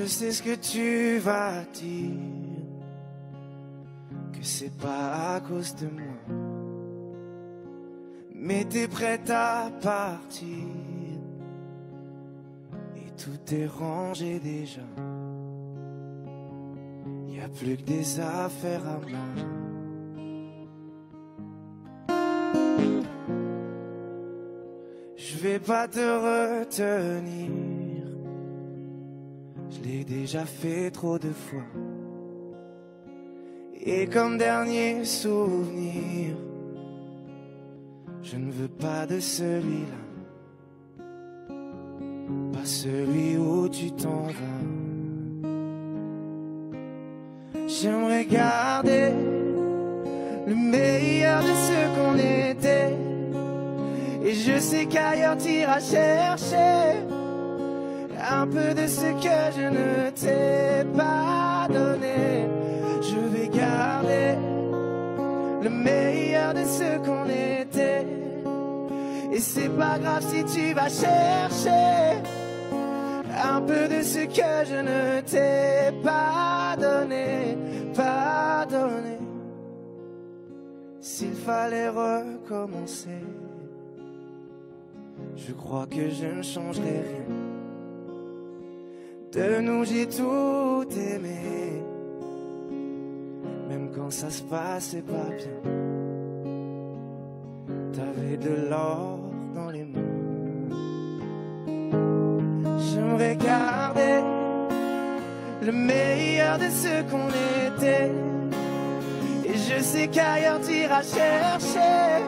Je sais ce que tu vas dire, que c'est pas à cause de moi, mais t'es prête à partir et tout est rangé déjà. Y a plus que des affaires à moi. Je vais pas te retenir, je l'ai déjà fait trop de fois. Et comme dernier souvenir, je ne veux pas de celui-là, pas celui où tu t'en vas. J'aimerais garder le meilleur de ce qu'on était, et je sais qu'ailleurs t'iras chercher un peu de ce que je ne t'ai pas donné. Je vais garder le meilleur de ce qu'on était, et c'est pas grave si tu vas chercher un peu de ce que je ne t'ai pas donné, pas donné. S'il fallait recommencer, je crois que je ne changerai rien. De nous j'ai tout aimé, même quand ça se passait pas bien. T'avais de l'or dans les mains. J'aimerais garder le meilleur de ce qu'on était, et je sais qu'ailleurs t'iras chercher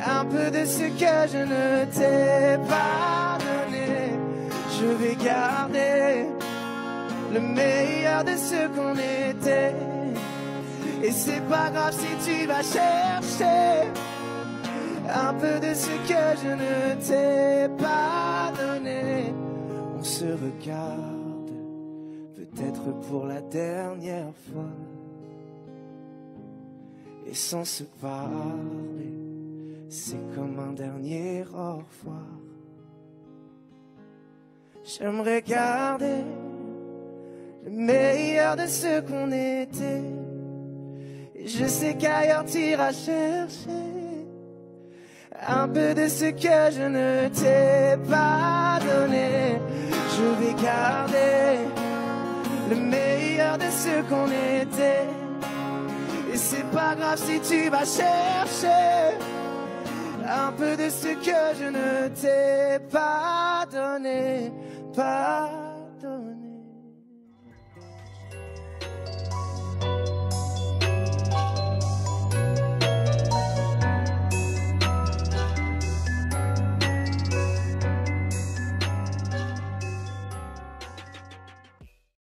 un peu de ce que je ne t'ai pas donné. Je vais garder le meilleur de ce qu'on était, et c'est pas grave si tu vas chercher un peu de ce que je ne t'ai pas donné. On se regarde, peut-être pour la dernière fois, et sans se parler, c'est comme un dernier au revoir. J'aimerais garder le meilleur de ce qu'on était, et je sais qu'ailleurs t'iras chercher un peu de ce que je ne t'ai pas donné. Je vais garder le meilleur de ce qu'on était, et c'est pas grave si tu vas chercher un peu de ce que je ne t'ai pas donné, pas